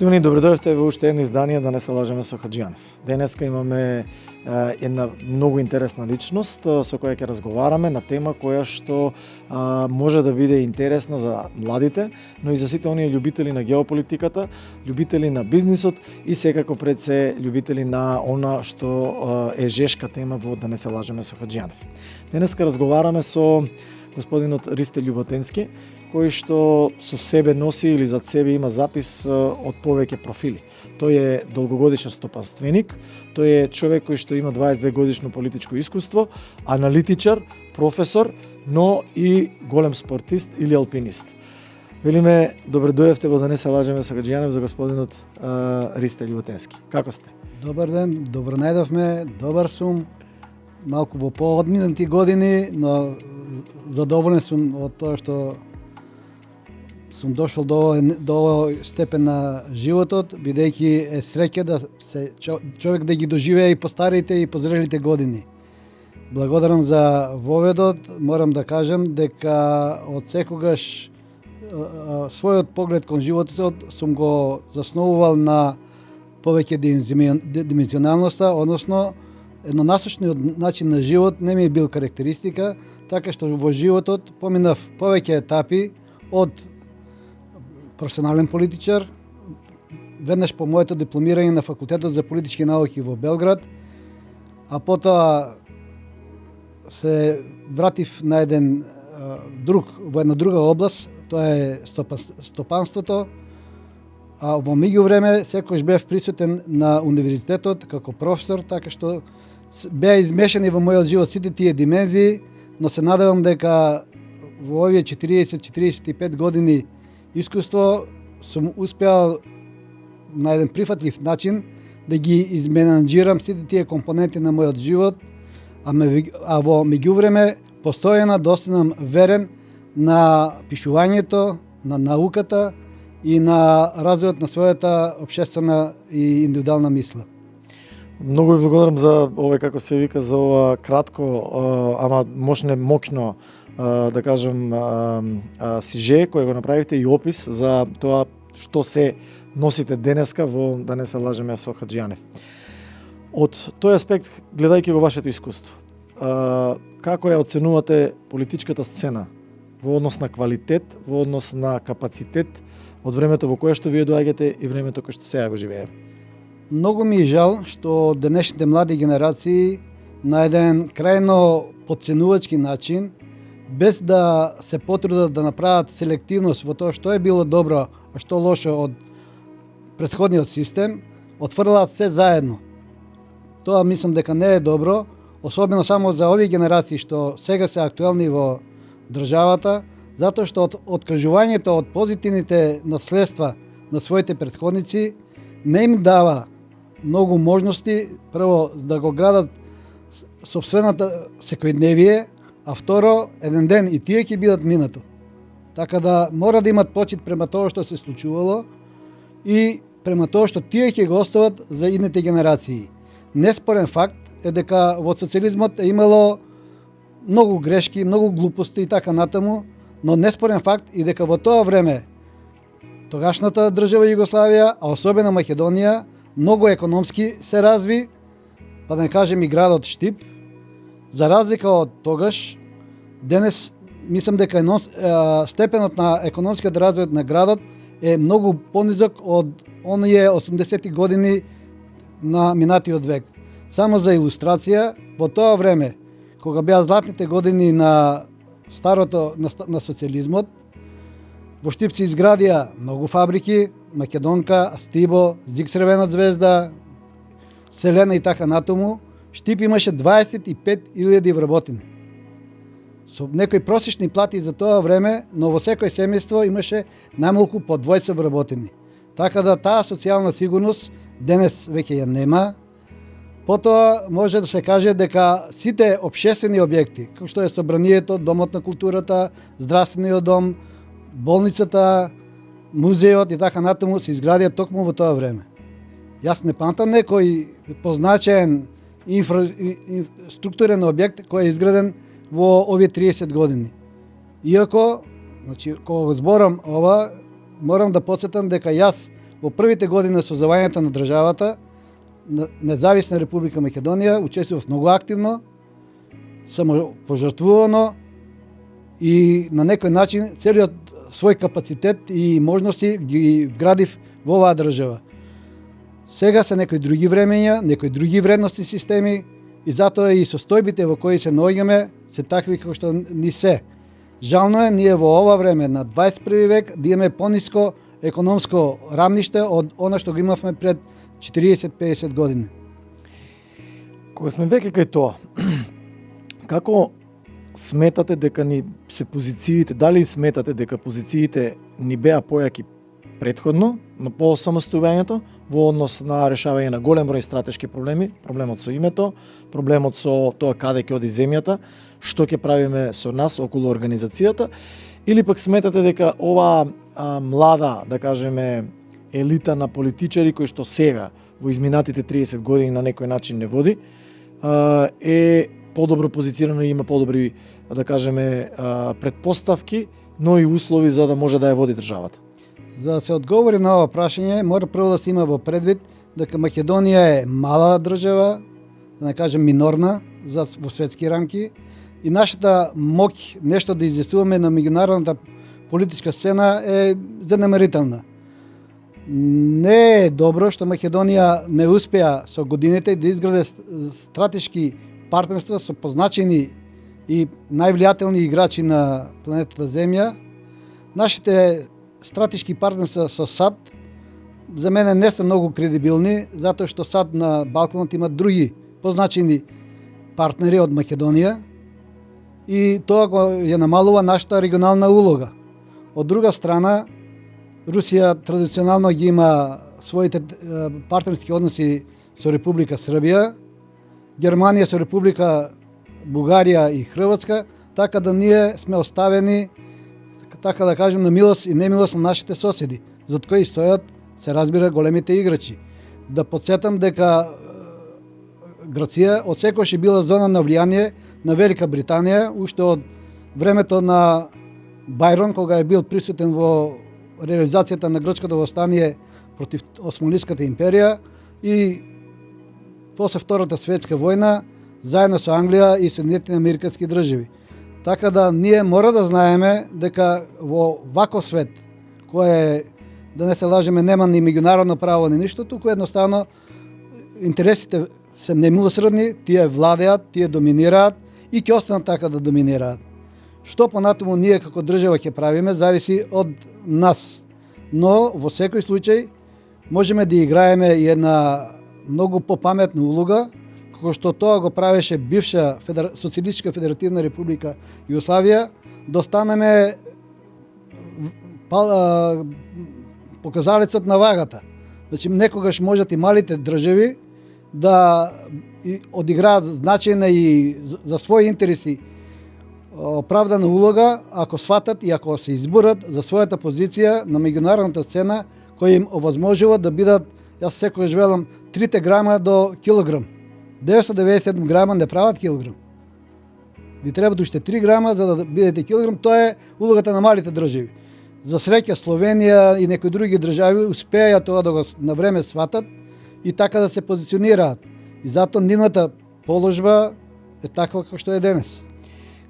Поштовани, добродојавте во уште едно издание да не се лажеме со Хаджијанов. Денеска имаме една многу интересна личност со која ќе разговараме на тема која што може да биде интересна за младите, но и за сите оние љубители на геополитиката, љубители на бизнисот и секако пред се љубители на она што е жешка тема во да не се лажеме со Хаджијанов. Денеска разговараме со господинот Ристе Љуботенски, кој што со себе носи или зад себе има запис од повеќе профили. Тој е долгогодишен стопанственик, тој е човек кој што има 22 годишно политичко искуство, аналитичар, професор, но и голем спортист или алпинист. Велиме, добре дојавте во да не се лажеме со Хаджијанов за господинот Ристе Љуботенски. Како сте? Добар ден, добро најдовме, добар сум. Малку во поодминати години, но задоволен сум од тоа што сум дошол до овој степен на животот, бидејќи е среќа да се човек да ги доживее и постарите и позрелите години. Благодарам за воведот, морам да кажам дека од секогаш својот поглед кон животот сум го засновувал на повеќе димензионалноста, односно еднонасочниот начин на живот не ми е бил карактеристика, така што во животот поминав повеќе етапи од професионален политичар, веднаш по моето дипломирање на Факултетот за политички науки во Белград, а потоа се вратив на во една друга област, тоа е стопанството, а во меѓувреме секогаш бев присутен на универзитетот како професор, така што беа измешани во мојот живот сите тие димензии, но се надевам дека во овие 40-45 години искуство сум успеал на еден прифатлив начин да ги изменаџирам сите тие компоненти на мојот живот, а во меѓувреме постојано да останам верен на пишувањето, на науката и на развојот на својата општествена и индивидуална мисла. Многу ви благодарам за овој, како се вика, за ова кратко, ама можне мокно, да кажам, сиже кој го направивте и опис за тоа што се носите денеска во да не се лажеме со Хаджијанов. Од тој аспект, гледајќи го вашето искуство, како ја оценувате политичката сцена во однос на квалитет, во однос на капацитет од времето во кое што вие доаѓате и времето кое што сега го живееме? Многу ми е жал што денешните млади генерации на еден крајно потценувачки начин, без да се потрудат да направат селективност во тоа што е било добро, а што лошо од претходниот систем, отфрлаат се заедно. Тоа мислам дека не е добро, особено само за овие генерации што сега се актуелни во државата, затоа што откажувањето од позитивните наследства на своите претходници не им дава многу можности, прво да го градат сопствената секојдневие, а второ, еден ден и тие ќе бидат минато. Така да мора да имат почит према тоа што се случувало и према тоа што тие ќе го остават за идните генерации. Неспорен факт е дека во социјализмот е имало многу грешки, многу глупости и така натаму, но неспорен факт и дека во тоа време тогашната држава Југославија, а особено Македонија, многу економски се разви, па да не кажем и градот Штип. За разлика од тогаш, денес мислам дека степенот на економскиот развој на градот е многу понизок од оние 80-ти години на минатиот век. Само за илустрација, во тоа време, кога беа златните години на на социјализмот, во Штип се изградија многу фабрики, Македонка, Астибо, Зик Црвена звезда, Селена и така натаму. Штип имаше 25.000 вработени. Со некои просечни плати за тоа време, но во секој семејство имаше најмалку по двојца вработени. Така да таа социјална сигурност денес веќе ја нема. Потоа може да се каже дека сите општествени објекти, како што е собранието, домот на културата, здравствениот дом, болницата, музеот и така натаму се изградија токму во тоа време. Јас не памтам некој позначаен структурен објект кој е изграден во овие 30 години. Иако, кога го зборам ова, морам да потсетам дека јас Во првите години на создавањето на државата, Независна Република Македонија учествува многу активно, самопожртвувано и на некој начин целиот свој капацитет и можности ги вградив во оваа држава. Сега се некои други времења, некои други вредностни системи и затоа и состојбите во кои се наоѓаме се такви како што ни се. Жално е ние во ова време на 21 век да имаме пониско економско рамниште од она што го имавме пред 40-50 години. Кога сме веќе кај тоа, како сметате дека ни се позициите, дали сметате дека позициите ни беа појаки претходно, по самостојањето, во однос на решавање на голем број стратешки проблеми, проблемот со името, проблемот со тоа каде ќе оди земјата, што ќе правиме со нас околу организацијата, или пак сметате дека оваа млада, да кажеме, елита на политичари кои што сега во изминатите 30 години на некој начин не води, е подобро позицирано и има подобри, да кажеме, предпоставки, но и услови за да може да ја води државата. За да се одговори на ова прашање, мора прво да се има во предвид дека Македонија е мала држава, да не кажем минорна во светски рамки, и нашата моќ нешто да известуваме на меѓународната политичка сцена е занемарителна. Не е добро што Македонија не успеа со годините да изграде стратешки партнерства со позначени и највлијателни играчи на планетата Земја. Нашите стратешки партнерства со САД за мене не се многу кредибилни, затоа што САД на Балканот има други позначени партнери од Македонија и тоа го ја намалува нашата регионална улога. Од друга страна, Русија традиционално ги има своите партнерски односи со Република Србија, Германија со Република Бугарија и Хрватска, така да ние сме оставени, така да кажем, на милост и немилост на нашите соседи, зад кои стојат, се разбира, големите играчи. Да подсетам дека Грција од секогаш е била зона на влијание на Велика Британија, уште од времето на Бајрон, кога е бил присутен во реализацијата на грчкото восстание против Османлиската империја и после Втората светска војна, заедно со Англија и Соединетите американски држави. Така да ние мора да знаеме дека во ваков свет, кој е, да не се лажеме, нема ни меѓународно право ни ништо, туку едноставно интересите се немилосредни, тие владеат, тие доминираат и ќе останат така да доминираат. Што понатаму ние како држава ќе правиме, зависи од нас. Но во секој случај можеме да играеме и една многу попаметна улога, како што тоа го правеше бивша Социјалистичка федеративна република Југославија, да останеме показалецот на вагата. Значи, некогаш можат и малите држави да одиграат значајна и за своји интереси оправдана улога, ако сватат и ако се изборат за својата позиција на меѓународната сцена, која им овозможува да бидат, јас секогаш велам, 3 грама до килограм. 997 грама не прават килограм. Ви требаат уште 3 грама за да бидете килограм, тоа е улогата на малите држави. За среќа Словенија и некои други држави успеа тоа да го на време сватат и така да се позиционираат. И затоа нивната положба е таква како што е денес.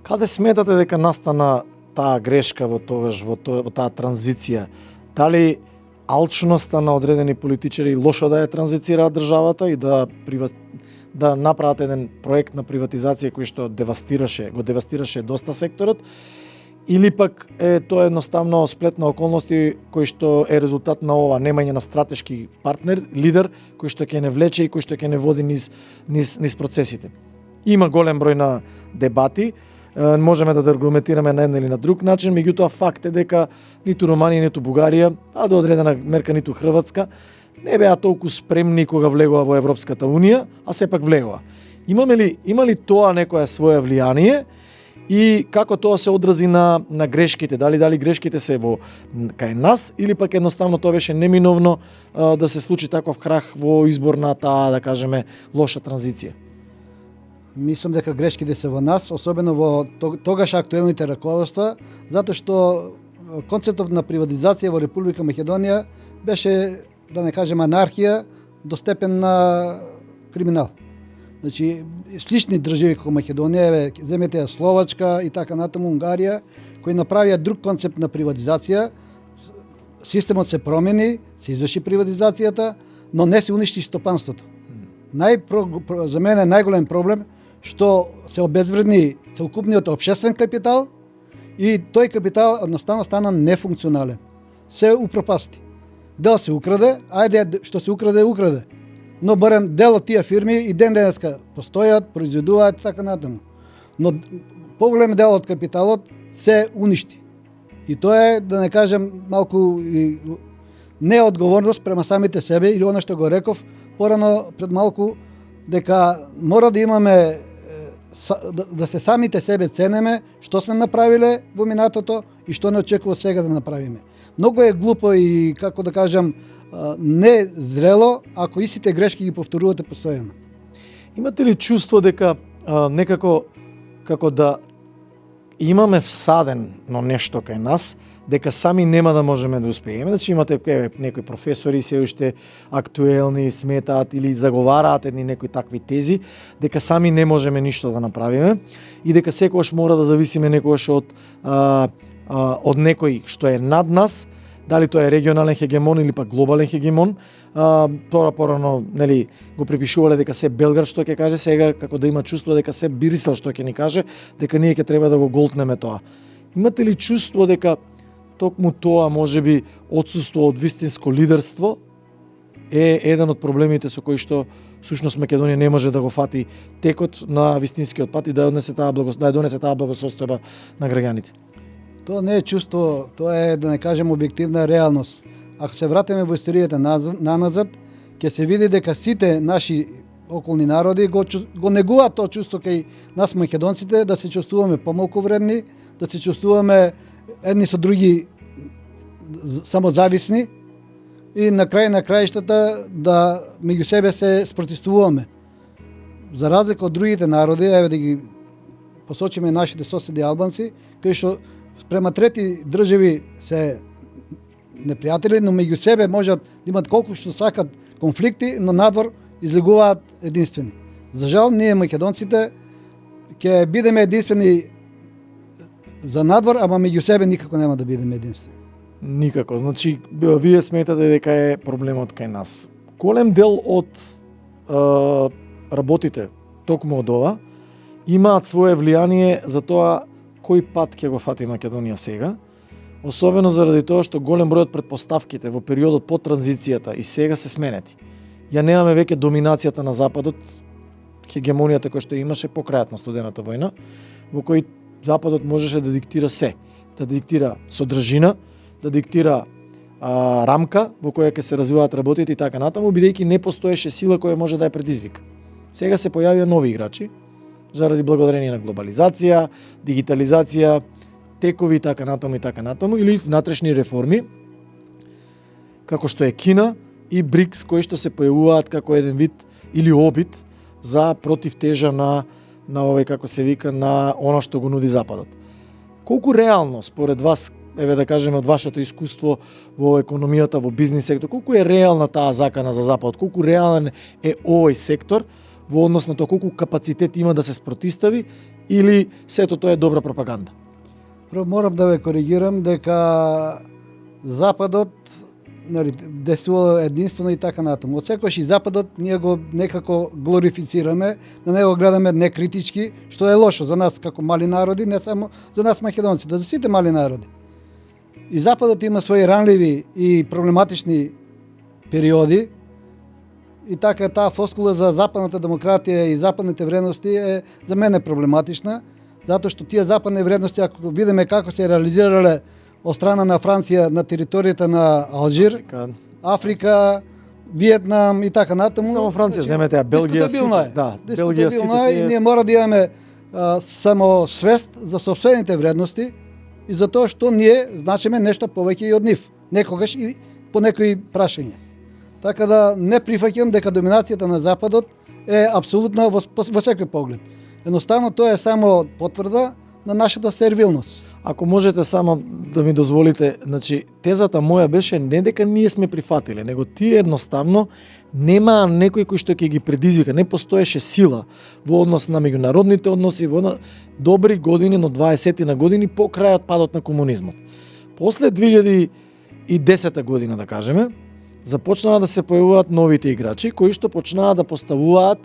Каде сметате дека настана таа грешка во таа транзиција? Дали алчноста на одредени политичари лошо да ја транзицираат државата и да направат еден проект на приватизација кој што го девастираше доста секторот, или пак е тоа едноставно сплет на околности кој што е резултат на ова немање на стратешки партнер, лидер, кој што ќе не влече и кој што ќе не води низ процесите. Има голем број на дебати, можеме да аргументираме на еден или на друг начин, меѓутоа факт е дека ниту Романија, ниту Бугарија, а до одредена мерка ниту Хрватска, не беа толку спремни кога влегува во Европската Унија, а сепак влегува. Има ли тоа некоја своја влијание и како тоа се одрази на грешките? Дали грешките се во кај нас или пак едноставно тоа беше неминовно да се случи таков крах во избор на таа, да кажеме, лоша транзиција? Мислам дека грешките се во нас, особено во тогаш актуелните раководства, затоа што концептот на приватизација во Република Македонија беше да не кажем анархија, до степен на криминал. Значи, слични држави како Македонија, еве, земете ја Словачка и така натаму Унгарија, кои направија друг концепт на приватизација, системот се промени, се изврши приватизацијата, но не се уништи стопанството. За мене најголем проблем што се обезвредни целокупниот општествен капитал и тој капитал едноставно стана нефункционален. Се упропасти. Дел се украде, ајде што се украде, украде. Но барем дел од тие фирми и ден денеска постојат, произведуваат и така натаму. Но поголем дел од капиталот се уништи. И тоа е, да не кажем, малку и неодговорност према самите себе или она што го реков порано пред малку, дека мора да имаме да се самите себе ценеме што сме направиле во минатото и што не очекува сега да направиме. Многу е глупо и, како да кажам, не зрело ако истите грешки ги повторувате постојано. Имате ли чувство дека некако како да имаме всадено нешто кај нас, дека сами нема да можеме да успееме? Значи имате некои професори се уште актуелни сметаат или заговараат едни некои такви тези, дека сами не можеме ништо да направиме и дека секогаш мора да зависиме некогаш од некој што е над нас, дали тоа е регионален хегемон или пак глобален хегемон. Тоа порано, нели, го припишувале дека се Белград што ќе каже, сега како да има чувство дека се Брисел што ќе ни каже, дека ние ќе треба да го голтнеме тоа. Имате ли чувство дека токму тоа, можеби отсуство од вистинско лидерство е еден од проблемите со кои што всушност Македонија не може да го фати текот на вистинскиот пат и да донесе таа благосостојба на граѓаните? Тоа не е чувство, тоа е, да не кажем, објективна реалност. Ако се вратиме во историјата наназад, ќе се види дека сите наши околни народи го негуваат тоа чувство кај нас македонците, да се чувствуваме помалку вредни, да се чувствуваме едни со други самозависни и на крај на краиштата да меѓу себе се спротивствуваме. За разлика од другите народи, еве да ги посочиме нашите соседи албанци, кои што спрема трети држави се непријатели, но меѓу себе можат да имат колку што сакат конфликти, но надвор излегуваат единствени. За жал, ние македонците ќе бидеме единствени за надвор, ама меѓу себе никако нема да бидеме единствени. Никако. Значи, вие сметате дека е проблемот кај нас. Голем дел од работите, токму од ова, имаат свое влијание за тоа кој пат ќе го фати Македонија сега, особено заради тоа што голем број од претпоставките во периодот по транзицијата и сега се сменети. Ја немаме веќе доминацијата на Западот, хегемонијата која што имаше по крајот на студената војна, во кој Западот можеше да диктира се, да диктира содржина, да диктира рамка во која ќе се развиваат работите и така натаму, бидејќи не постоеше сила која може да ја предизвика. Сега се појавија нови играчи, заради благодарение на глобализација, дигитализација, текови и така натаму, или внатрешни реформи, како што е Кина и БРИКС, кои што се појавуваат како еден вид или обид за противтежа на овој, како се вика, на она што го нуди Западот. Колку реално според вас, еве да кажеме од вашето искуство во економијата, во бизнис сектор, колку е реална таа закана за Западот, колку реален е овој сектор во однос на тоа колку капацитет има да се спротистави или сето тоа е добра пропаганда? Прво морам да ве коригирам дека Западот действува единствено и така натаму. Од секојаш и Западот ние го некако глорифицираме, на него гледаме некритички, што е лошо за нас како мали народи, не само за нас македонците, за сите мали народи. И Западот има своји ранливи и проблематични периоди, и така таа флоскула за западната демократија и западните вредности е за мене проблематична, затоа што тие западни вредности, ако видиме како се реализирале од страна на Франција на територијата на Алжир, Африка, Виетнам и така натаму. Само Франција, земете, Белгија, Белгија сите. И ние мора да имаме само свест за собствените вредности и за тоа што ние значиме нешто повеќе и од нив, некогаш и по некои прашања. Така да не прифаќам дека доминацијата на Западот е апсолутна во секој поглед. Едноставно тоа е само потврда на нашата сервилност. Ако можете само да ми дозволите, значи тезата моја беше не дека ние сме прифатиле, него тие едноставно немаа некој кој што ќе ги предизвика, не постоеше сила во однос на меѓународните односи, добри години, но 20 на години по крајот падот на комунизмот. После 2010 година, да кажеме, започнаа да се појавуваат новите играчи кои што почнаа да поставуваат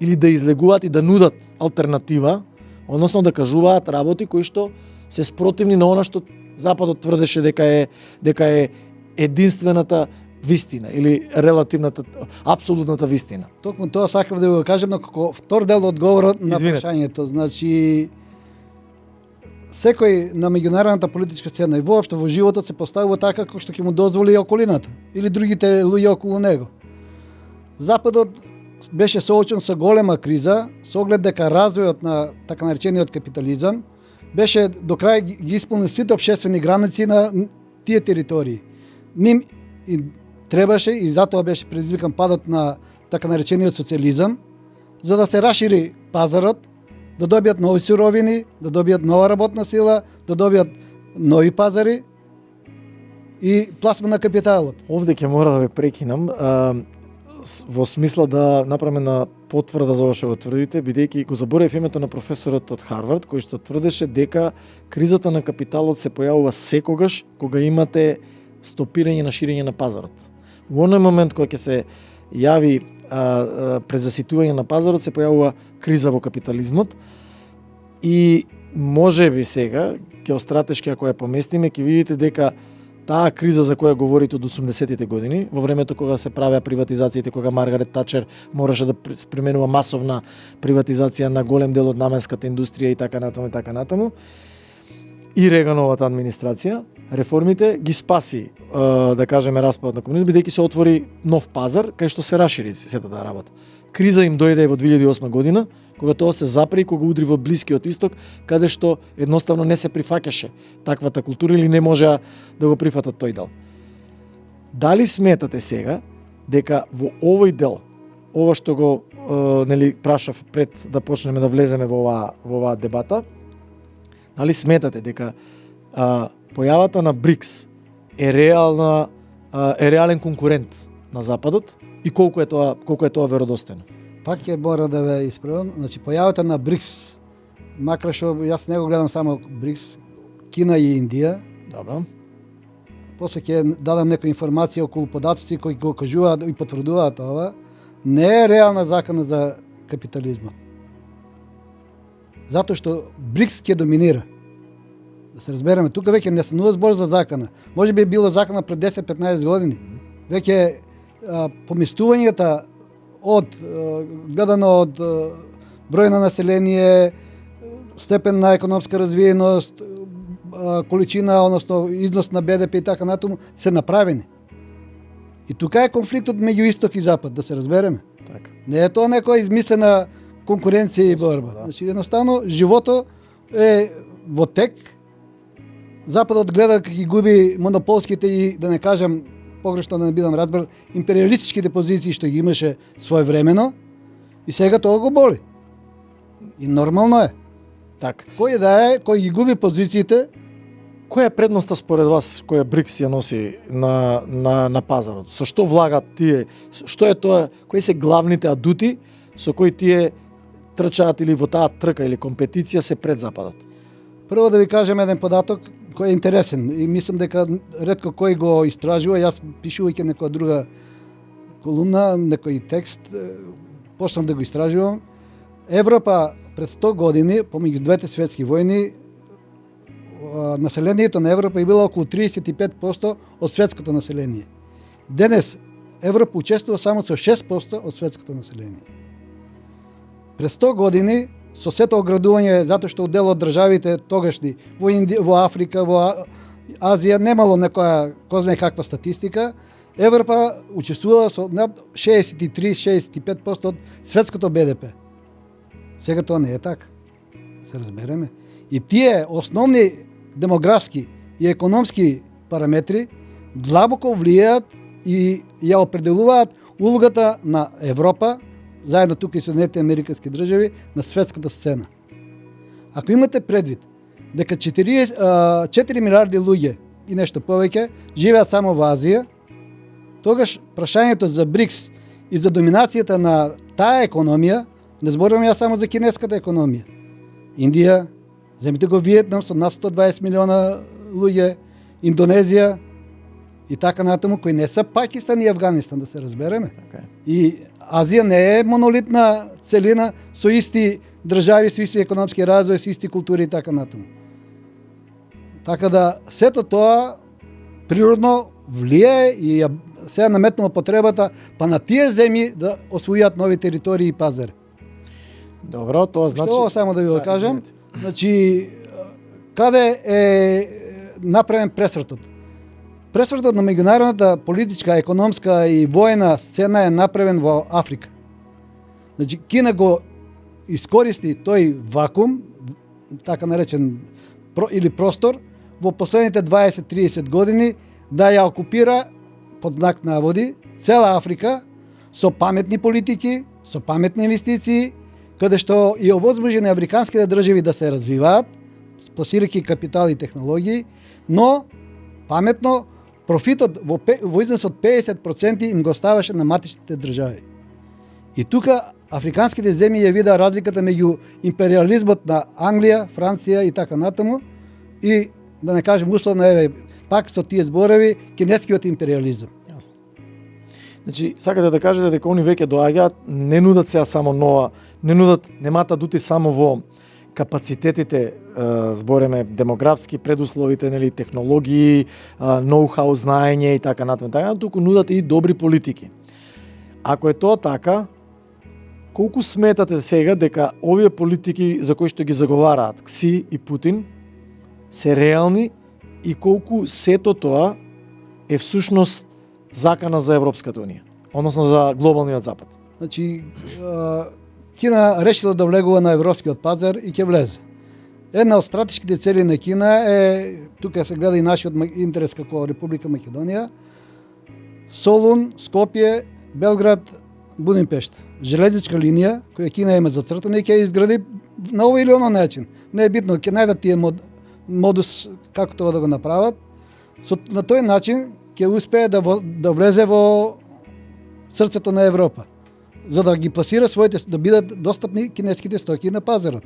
или да излегуваат и да нудат алтернатива, односно да кажуваат работи кои што се спротивни на она што Западот тврдеше дека е единствената вистина или релативната, апсолутната вистина. Токму тоа сакав да го кажем, но како втор дел одговорот на Извинете. прашањето. Значи, секој на меѓународната политичка сцена и воопшто во животот се поставува така како што ќе му дозволи околината или другите луѓе околу него. Западот беше соочен со голема криза, со оглед дека развојот на така наречениот капитализам беше до крај ги исполни сите општествени граници на тие територии. Ним и требаше и затоа беше предизвикан падот на така наречениот социализам, за да се расшири пазарот, да добијат нови суровини, да добијат нова работна сила, да добијат нови пазари и пласма на капиталот. Овде ќе мора да ве прекинам, во смисла да направиме на потврда за ова што го тврдите, бидејќи го заборев името на професорот од Харвард, кој што тврдеше дека кризата на капиталот се појавува секогаш кога имате стопирање на ширење на пазарот. Во оној момент кога ќе се јави презаситување на пазарот, се појавува криза во капитализмот и можеби сега, геостратешки ако ја поместиме, ќе видите дека таа криза за која говорите од 80-тите години, во времето кога се правеа приватизациите, кога Маргарет Тачер мораше да применува масовна приватизација на голем дел од наменската индустрија и така натаму, и Регановата администрација, реформите ги спаси, да кажеме, распадот на комунизмот, бидејќи се отвори нов пазар кај што се расшири сета таа работа. Криза им дојде во 2008 година, кога тоа се запре и кога удри во Блискиот Исток, каде што едноставно не се прифаќаше таквата култура или не можеа да го прифатат тој дел. Дали сметате сега дека во овој дел, ова што го прашав пред да почнеме да влеземе во оваа дебата, дали сметате дека појавата на БРИКС е реален конкурент на Западот и колку е тоа веродостојно? Пак ќе мора да ве исправам. Значи, појавата на БРИКС, макар што јас не го гледам само БРИКС, Кина и Индија. Добро. После ќе дадам некоја информација околу податоци кои го кажуваат и потврдуваат ова. Не е реална закана за капитализмот. Затоа што БРИКС ќе доминира. Да се разбереме, тука веќе не станува збор за закана. Може би било закана пред 10-15 години. Веќе поместувањата од гледано од број на население, степен на економска развиеност, количина, односно износ на БДП и така натаму се направени. И тука е конфликтот меѓу Исток и Запад, да се разбереме. Така. Не е тоа некоја измислена конкуренција и борба. Да. Значи едноставно животот е во тек. Западот гледа како ги губи монополските и да не кажам погрешно да не бидам разбран, империалистичките позиции што ги имаше своевремено и сега тоа го боли. И нормално е. Така. Кој ги губи позициите, Која е предноста според вас која БРИКС ја носи на пазарот? Со што влагат тие? Што е тоа? Кои се главните адути со кои тие трчаат или во таа трка или компетиција се пред Западот? прво да ви кажем еден податок кој е интересен и мислам дека ретко кој го истражува. Јас пишувајќи некоја друга колумна, некој текст, почнав да го истражувам. Европа пред 100 години, помеѓу двете светски војни, населението на Европа е било околу 35% од светското население. Денес Европа учествува само со 6% од светското население. Пред 100 години, со сето оградување, затоа што дел од државите тогашни во Африка, во Азија немало некоја кој знае каква статистика, Европа учествувала со над 63-65% од светското БДП. Сега тоа не е така. Се разбереме. И тие основни демографски и економски параметри длабоко влијаат и ја определуваат улогата на Европа, заедно тука и Соединетите американски држави, на светската сцена. Ако имате предвид дека 4 милиарди луѓе и нешто повеќе живеат само во Азија, тогаш прашањето за БРИКС и за доминацијата на таа економија, не зборувам ја само за кинеската економија. Индија, земите го Виетнам со над 120 милиона луѓе, Индонезија и така натаму, кои не се Пакистан и Афганистан, да се разбереме. Така е. И Азија не е монолитна целина со исти држави, со исти економски развој, со исти култури и така натаму. Така да, сето тоа природно влие и сега наметнува потребата па на тие земји да освојат нови територии и пазари. Добро, тоа значи... Што само да ви го кажам, извинете. значи, каде е направен пресвртот? Пресвртот на меѓународната политичка, економска и војна сцена е направен во Африка. Значи, Кина го искористи тој вакуум, така наречен или простор, во последните 20-30 години да ја окупира, под знак наводи, цела Африка со паметни политики, со паметни инвестиции, каде што и овозможи на африканските држави да се развиваат, пласирајќи капитал и технологии, но паметно профитот во износ од 50% им го ставаше на матичните држави. И тука африканските земји ја видаа разликата меѓу империализмот на Англија, Франција и така натаму и да не кажем условно пак со тие зборови кинескиот империализам. Јасно. Значи, сакате да кажете дека они веќе доаѓаат, не нудат сега само нова, немаат дути само во капацитетите, збореме демографски предусловите, нели, технологии, ноу-хау, знаење и така натаму, туку нудат и добри политики. Ако е тоа така, колку сметате сега дека овие политики за кои што ги заговараат Кси и Путин се реални и колку сето тоа е всушност закана за Европската унија, односно за глобалниот запад? Значи, Кина решила да влегува на европскиот пазар и ќе влезе. Една од стратешките цели на Кина е, тука се гледа и нашиот интерес како Република Македонија, Солун, Скопје, Белград, Будимпешта. Железничка линија која Кина има зацртана и ќе изгради на овој или оној начин. Не е битно, ќе најдат тие модус како тоа да го направат. На тој начин ќе успее да влезе во срцето на Европа, за да ги пласира своите, да бидат достапни кинеските стоки на пазарот.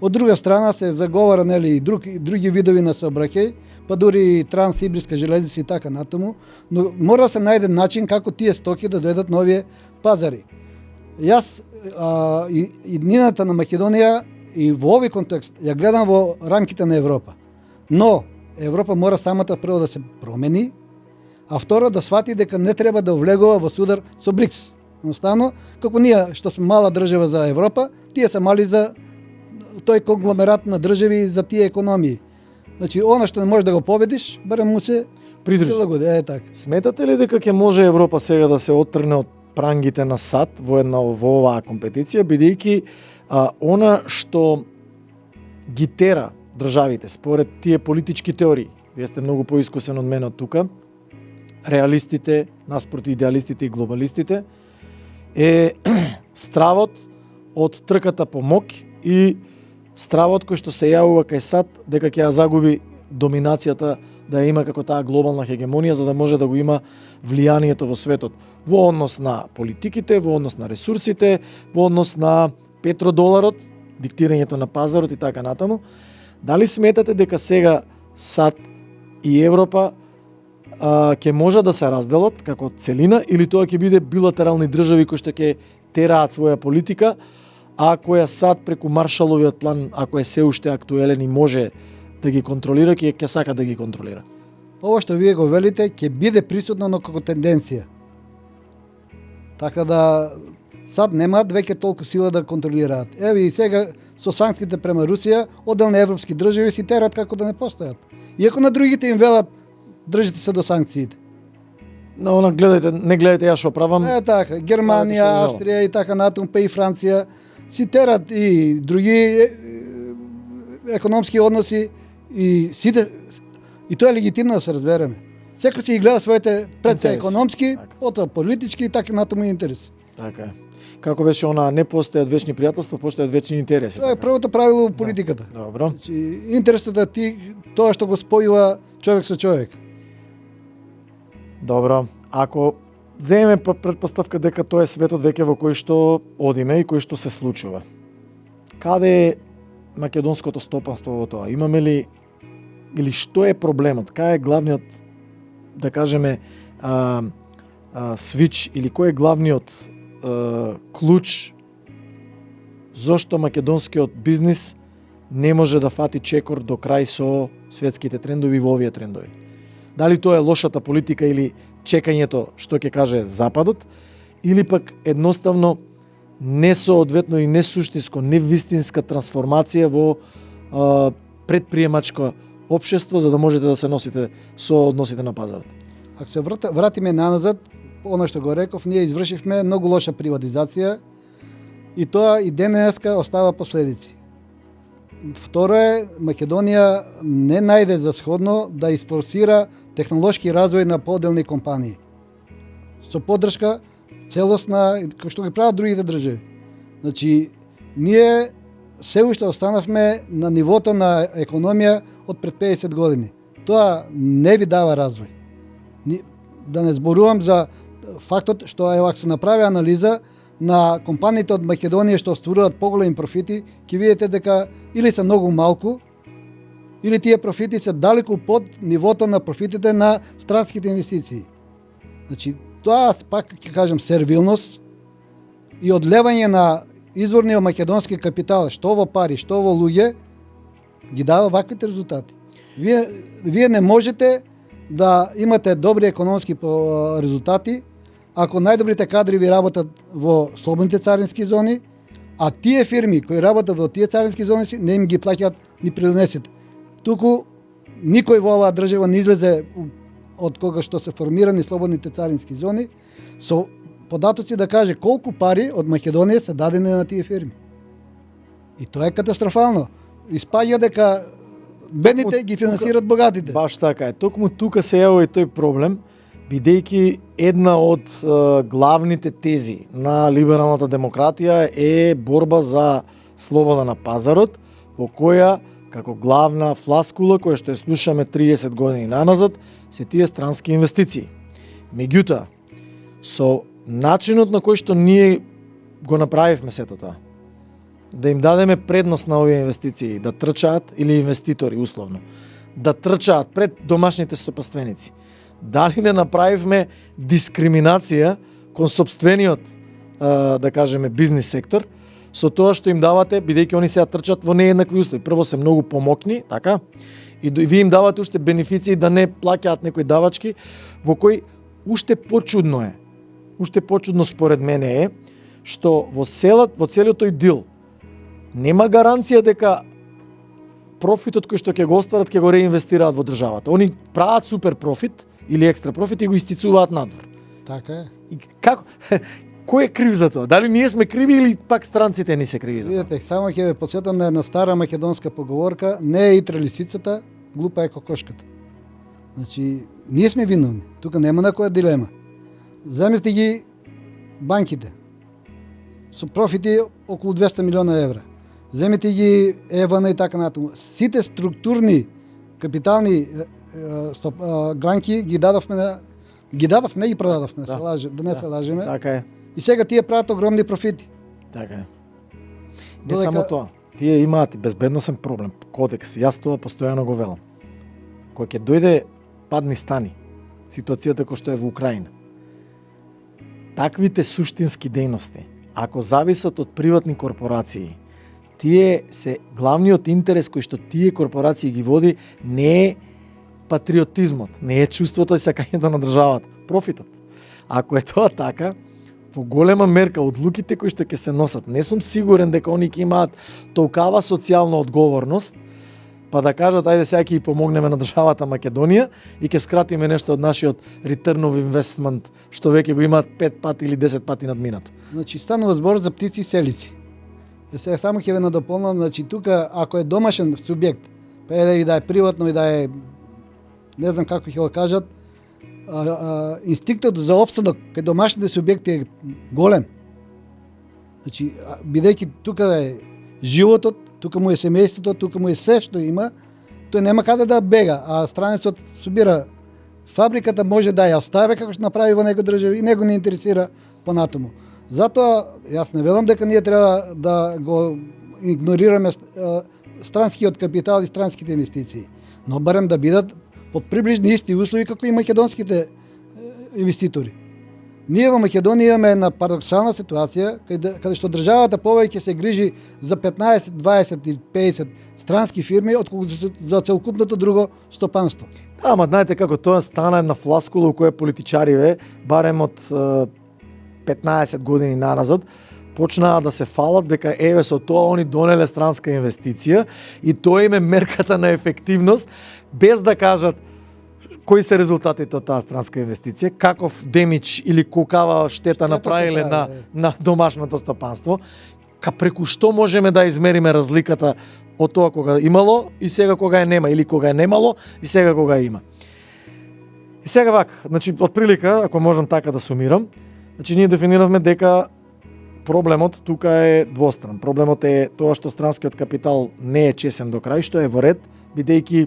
Од друга страна се заговара, нели, и други видови на сообраќај, па дури и транссибирска железница и така натаму, но мора да се најде начин како тие стоки да дојдат на овие пазари. Јас и днината на Македонија и во овој контекст ја гледам во рамките на Европа. Но Европа мора самата прво да се промени, а второ да свати дека не треба да влегува во судар со БРИКС. Едноставно, како ние што сме мала држава за Европа, тие се мали за тој конгломерат на држави за тие економии. Значи, она што не можеш да го победиш, барем му се прилагоди. Така. Сметате ли дека ќе може Европа сега да се оттрне од прангите на САД во оваа компетиција, бидејќи она што ги тера државите според тие политички теории, вие сте многу поискусен од мене од тука, реалистите наспроти идеалистите и глобалистите, е стравот од трката по мок и стравот кој што се јавува кај САД дека ќе ја загуби доминацијата да ја има како таа глобална хегемонија за да може да го има влијанието во светот во однос на политиките, во однос на ресурсите, во однос на петродоларот, диктирањето на пазарот и така натаму. Дали сметате дека сега САД и Европа ќе може да се разделат како целина или тоа ќе биде билатерални држави кои што ќе тераат своја политика, а која САД преку Маршаловиот план, ако е се уште актуелен и може да ги контролира, ќе сака да ги контролира? Ова што вие го велите ќе биде присутно, но како тенденција. Така да САД немаат веќе толку сила да контролираат. Еве и сега со санкциите према Русија, одделни европски држави си терат како да не постојат. Иако на другите им велат држите се до санкциите. Но не гледајте ја што правам. Така, Германија, Австрија и така натаму, па и Франција си терат и други економски односи и сите, и тоа е легитимно да се разбереме. Секој си ги гледа своите пред се економски, потоа политички и така натаму интерес. Така е. Како беше она, не постојат вечни пријателства, постојат вечни интереси. Тоа е така? првото правило во политиката. Добро. Значи, интересот е тоа што го спојува човек со човек. Добро. Ако земеме претпоставка дека тоа е светот веќе во кој што одиме и кој што се случува. Каде е македонското стопанство во тоа? Имаме ли или што е проблемот? Кај е главниот, да кажеме, свич или кој е главниот клуч зошто македонскиот бизнис не може да фати чекор до крај со светските трендови во овие трендови? Дали тоа е лошата политика или чекањето што ќе каже Западот, или пак едноставно несоодветно и несуштинско, невистинска трансформација во предприемачко општество за да можете да се носите со односите на пазарот. Ако се вратиме наназад, она што го реков, ние извршивме многу лоша приватизација и тоа и денеска остава последици. Второ е, Македонија не најде за сходно да испорсира технолошки развој на поделни компании. Со поддршка целосна, кој што ги прават другите држави. Значи, ние се уште останавме на нивото на економија од пред 50 години. Тоа не ви дава развој. Да не зборувам за фактот што ако се направи анализа на компаниите од Македонија што остваруваат поголеми профити, ќе видите дека или се многу малку, или тие профити се далеку под нивото на профитите на странските инвестиции. Значи, тоа пак ќе кажем сервилност и одлевање на изворниот македонски капитал, што во пари, што во луѓе, ги дава ваквите резултати. Вие не можете да имате добри економски резултати ако најдобрите кадри ви работат во слободните царински зони, а тие фирми кои работат во тие царински зони не им ги плаќаат ни придонесите. Туку никој во оваа држава не излезе од кога што се формирани слободните царински зони со податоци да каже колку пари од Македонија се дадени на тие фирми. И тоа е катастрофално. Испаѓа дека бедните ги финансираат богатите. Баш така е. Токму тука се јавува и тој проблем, бидејќи една од главните тези на либералната демократија е борба за слобода на пазарот, во која како главна фласкула која што ја слушаме 30 години наназад се тие странски инвестиции. Меѓутоа, со начинот на кој што ние го направивме сето тоа, да им дадеме предност на овие инвестиции, да трчаат, или инвеститори условно, да трчаат пред домашните стопанственици. Дали не направивме дискриминација кон собствениот, да кажеме, бизнис сектор, со тоа што им давате, бидејќи они сега трчат во нееднакви услови. Прво се многу помокни, така, и вие им давате уште бенефиции да не плаќаат некои давачки, во кој уште почудно е, уште почудно според мене е, што во целиот тој дил нема гаранција дека профитот кој што ќе го остварат ќе го реинвестираат во државата. Они прават супер профит или екстра профит и го истицуваат надвор. Така е. И како кој е крив за тоа? Дали ние сме криви или пак странците ни се криви за тоа? Видете, само ќе ве потсетам на една стара македонска поговорка: не е итра лисицата, глупа е кокошката. Значи, ние сме виновни. Тука нема на која дилема. Замисли ги банките со профити околу 200 милиона евра. Земете ги ЕВН и така натаму. Сите структурни капитални гранки ги дадовме, не ги продадовме, да не се лажеме. Така е. И сега тие прават огромни профити. Така е. Не само тоа. Тие имаат и безбедносен проблем, кодекс. Јас тоа постојано го велам. Кога ќе дојде падни стани, ситуацијата која што е во Украина, таквите суштински дејности, ако зависат од приватни корпорации, тие се главниот интерес кој што тие корпорации ги води не е патриотизмот, не е чувството и сакањето на државата, профитот. Ако е тоа така, во голема мерка одлуките кои што ќе се носат, не сум сигурен дека они ќе имаат толкава социјална одговорност, па да кажат ајде сега ќе и помогнеме на државата Македонија и ќе скратиме нешто од нашиот return of investment, што веќе го имаат 5 пати или 10 пати надминато. Значи, станува збор за птици и селици. Сега само ќе ве надополнам, значи тука ако е домашен субјект, па е да е приватно и да е, не знам како ќе го кажат, инстинктот за опстанок кај домашните субјекти е голем. Значи, бидејќи тука е животот, тука му е семејството, тука му е се што има, тој нема каде да бега, а странецот собира фабриката, може да ја остави како што направи во некои држави и него не интересира понатаму. Затоа јас не велам дека ние треба да го игнорираме странскиот капитал и странските инвестиции, но барем да бидат под приближни исти услови како и македонските инвеститори. Ние во Македонија имаме една парадоксална ситуација каде што државата повеќе се грижи за 15, 20 или 50 странски фирми отколку за целокупното друго стопанство. Да, ама знаете како тоа стана една фласкула у која политичариве, барем од 15 години наназад, почнаа да се фалат дека еве со тоа они донеле странска инвестиција и тоа им е мерката на ефективност, без да кажат кои се резултатите од таа странска инвестиција, каков демидж или колкава штета направиле на домашното стопанство, преку што можеме да измериме разликата од тоа кога имало и сега кога е нема, или кога е немало и сега кога има. И сега вака, значи од прилика, ако можам така да сумирам, значи ние дефиниравме дека проблемот тука е двостран. Проблемот е тоа што странскиот капитал не е чесен до крај, што е во ред, бидејќи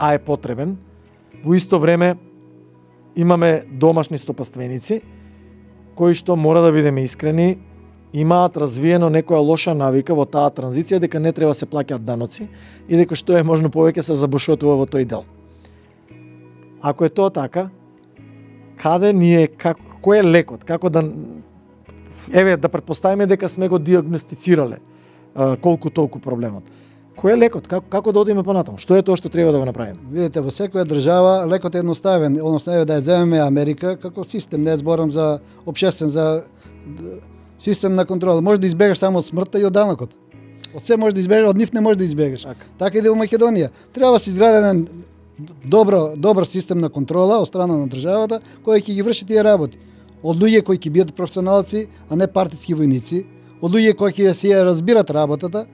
е потребен. Во исто време имаме домашни стопанственици кои што, мора да бидеме искрени, имаат развиено некоја лоша навика во таа транзиција дека не треба се плаќаат даноци и дека што е можно повеќе се забушотува во тој дел. Ако е тоа така, каде ние, кој е лекот? Како да да претпоставиме дека сме го диагностицирале колку толку проблемот. Кој е лекот? Како да одиме понатаму? Што е тоа што треба да го направиме? Видите, во секоја држава лекот е едноставен, односно да ја земеме Америка како систем, не зборам за општествен, за систем на контрола. Може да избегаш само од смртта и од данокот. Од се може да избегаш, од нив не може да избегаш. Така и во Македонија. Треба да се изгради еден добар систем на контрола од страна на државата кој ќе ги врши тие работи. Од луѓе кои ќе бидат професионалци, а не партиски војници, од луѓе кои ќе си ја разбират работата,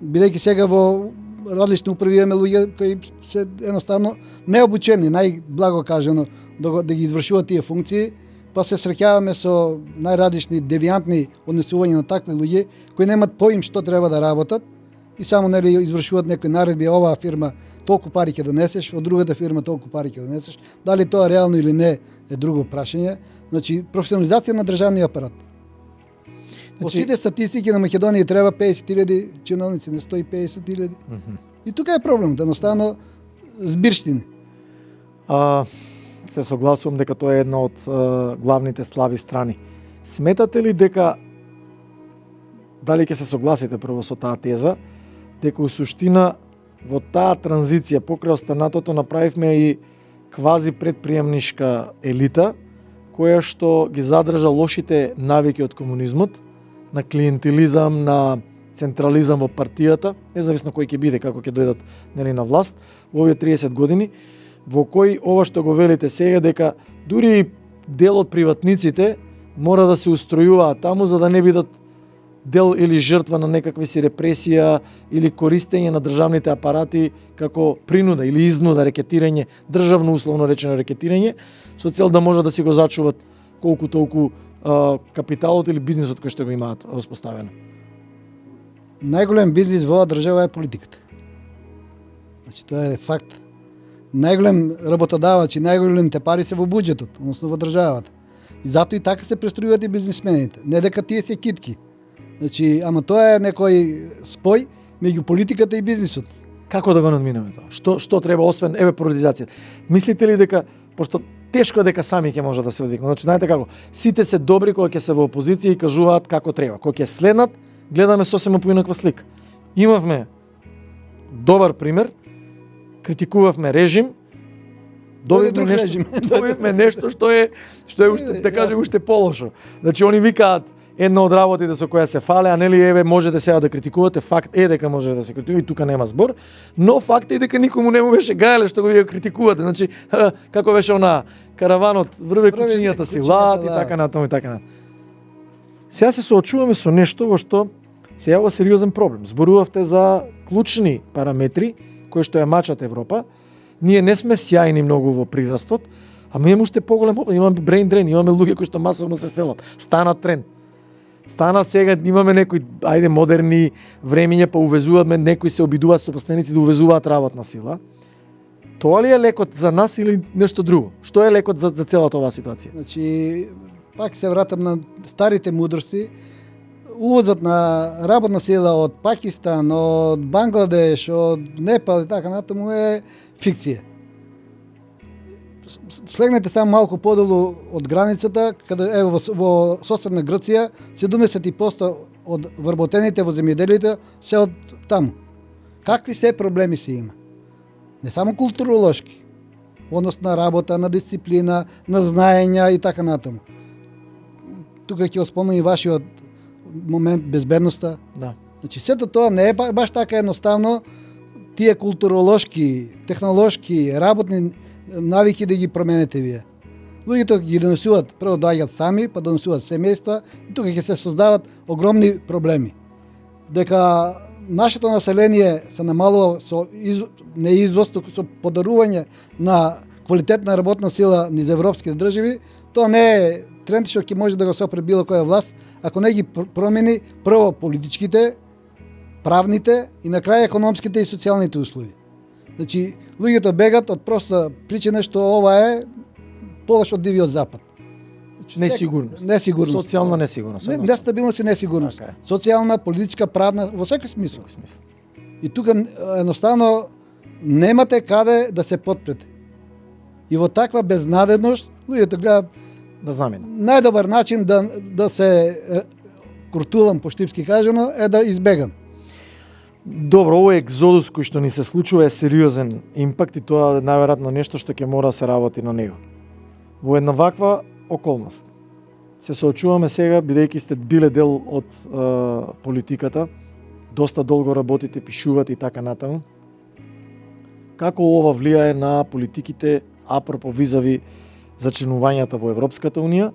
бидејќи сега во различни управи имаме луѓе кои се едноставно необучени, најблаго кажано, да ги извршуваат тие функции, па се среќаваме со најразлични девијантни однесувања на такви луѓе кои немаат поим што треба да работат и само извршуваат некои наредби, оваа фирма толку пари ќе донесеш, од другата фирма толку пари ќе донесеш. Дали тоа реално или не е друго прашање. Значи професионализација на државниот апарат. По сите статистики на Македонија треба 50.000 чиновници, не 150.000. И тука е проблемот, едноставно збирштини. Се согласувам дека тоа е една од главните слаби страни. Сметате ли дека, дали ќе се согласите прво со таа теза, дека у суштина во таа транзиција покрај останатото направивме и квази предприемнишка елита, која што ги задржа лошите навики од комунизмот, на клиентилизам, на централизам во партијата, независно кој ќе биде, како ќе дојдат на власт во овие 30 години, во кој ова што го велите сега дека дури дел од приватниците мора да се устројуваат таму за да не бидат дел или жртва на некакви си репресија или користење на државните апарати како принуда или изнуда, рекетирање, државно условно речено рекетирање, со цел да може да си го зачуват колку толку капиталот или бизнисот кој што го имаат воспоставено. Најголем бизнис во оваа држава е политиката. Значи тоа е факт. Најголем работодавач и најголемите пари се во буџетот, односно во државата. И затоа и така се преструјуваат и бизнисмените. Не дека тие се китки. Значи, ама тоа е некој спој меѓу политиката и бизнисот. Како да го надминеме тоа? Што треба освен приватизација? Мислите ли дека, пошто тешко дека сами ќе може да се одвикнат. Значи, знаете како, сите се добри кога ќе се во опозиција и кажуваат како треба. Кога ќе следнат, гледаме сосема поинаква слика. Имавме добар пример, критикувавме режим, добивме нешто што е уште, да кажем, уште полошо. Значи, они викаат една од работите со која се фале, а нели еве можете сега да критикувате, факт е дека може да се критикува и тука нема збор, но факт е дека никому не му беше гајле што го вие критикувате. Значи, како беше она караванот врве кучињата си лаат и така натаму и така натаму. Сега се соочуваме со нешто во што се јавува сериозен проблем. Зборувавте за клучни параметри кои што ја мачат Европа. Ние не сме сјајни многу во прирастот, ама имаме уште поголем, имаме brain drain, имаме луѓе кои што масовно се селат, станат тренд. Станат сега имаме некои ајде модерни времиња па увезуваме, некои се обидуваат сопственици да увезуваат работна сила. Тоа ли е лекот за нас или нешто друго? Што е лекот за целата оваа ситуација? Значи, пак се вратам на старите мудрости. Увозот на работна сила од Пакистан, од Бангладеш, од Непал и така натаму е фикција. Слегнете само малку подолу од границата, каде во соседна Грција 70% од вработените во земјоделието се од таму. Какви се проблеми се има? Не само културолошки, однос на работа, на дисциплина, на знаења и така натаму. Тука ќе спомнам и вашиот момент безбедноста. Да. Значи сето тоа не е баш така едноставно тие културолошки, технолошки, работни навики да ги променете вие. Луѓето ги донесуваат, прво доаѓаат сами, па донесуваат семејства и тука ќе се создават огромни проблеми. Дека нашето население се намалува со не извоз, туку со подарување на квалитетна работна сила низ европските држави, тоа не е тренд што ќе може да го сопре било која власт, ако не ги промени прво политичките, правните и на крај економските и социјалните услови. Значи, луѓето бегат од проста причина што ова е полош од дивиот запад. Несигурност. Несигурност. Социјална несигурност. Нестабилност и несигурност. Така е. Социјална, политичка, правна, во секој смисол. Во смисла. И тука едноставно немате каде да се потпрете. И во таква безнадедност луѓето гледат Да замине. најдобар начин да се куртулам по штипски кажано е да избегам. Добро, овој екзодус кој што ни се случува е сериозен импакт и тоа е најверојатно нешто што ќе мора да се работи на него. Во една ваква околност се соочуваме сега, бидејќи сте биле дел од политиката, доста долго работите, пишувате и така натаму. Како ова влијае на политиките апропо визави зачленувањата во Европската Унија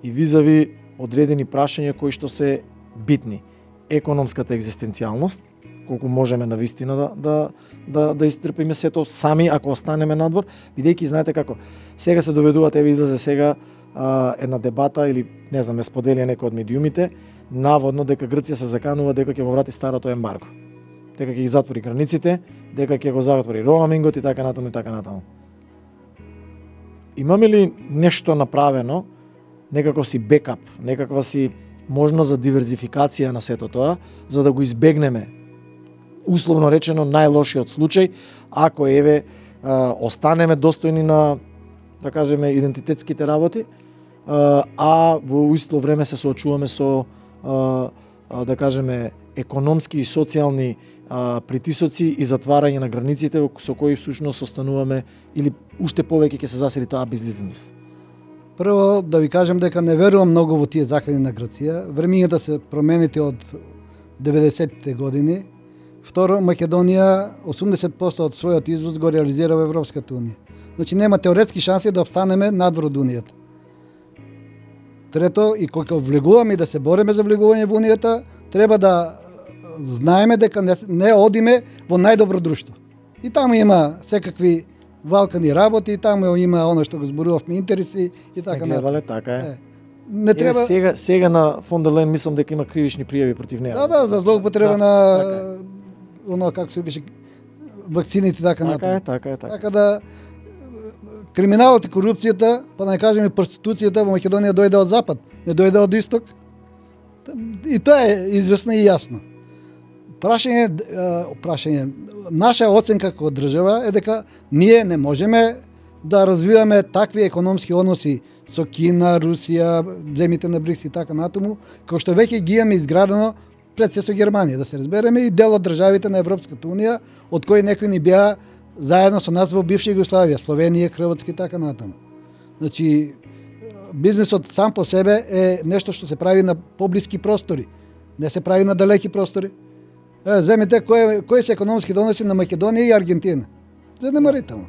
и визави одредени прашања кои што се битни? Економската екзистенцијалност, колку можеме на вистина да истрпиме сето сами ако останеме надвор, бидејќи знаете како сега се доведуваат, еве излезе сега една дебата или не знам, ме споделија некој од медиумите, наводно дека Грција се заканува дека ќе го врати старото ембарго. Дека ќе ги затвори границите, дека ќе го затвори роамингот и така натаму и така натаму. Имаме ли нешто направено, некаков си бекап, некаква си можност за диверзификација на сето тоа, за да го избегнеме, условно речено, најлошиот случај, ако еве останеме достојни на, да кажеме, идентитетските работи, а во исто време се соочуваме со, да кажеме, економски и социјални притисоци и затварање на границите со кои всушност остануваме или уште повеќе ќе се засили тоа бизнес. Прво да ви кажам дека не верувам многу во тие закони на Грција. Времињата се променети од 90-те години. Второ, Македонија 80% од својот извоз го реализира во Европската Унија. Значи нема теоретски шанси да останеме надвор од Унијата. Трето, и кога влегуваме и да се бориме за влегување во Унијата, треба да знаеме дека не одиме во најдобро друштво. И таму има секакви валкани работи, и таму има она што го зборувавме интереси и така натаму. Така е. Не треба сега на фон дер Лейн мислам дека има кривични пријави против неа. Да, за злоупотреба на оно како се беше вакцините и така натаму. Така е. Така да криминалот и корупцијата, па да не кажеме проституцијата во Македонија дојде од запад, не дојде од исток. И тоа е известно и јасно. Прашање, наша оценка како држава е дека ние не можеме да развиваме такви економски односи со Кина, Русија, земјите на БРИКС и така натаму, како што веќе ги имаме изградено пред се со Германија, да се разбереме, и дел од државите на Европската Унија, од кои некои ни беа заедно со нас во бивша Југославија, Словенија, Хрватска и така натаму. Значи, бизнесот сам по себе е нешто што се прави на поблиски простори, не се прави на далеки простори. Земете кои се економски доноси на Македонија и Аргентина. Занемарително.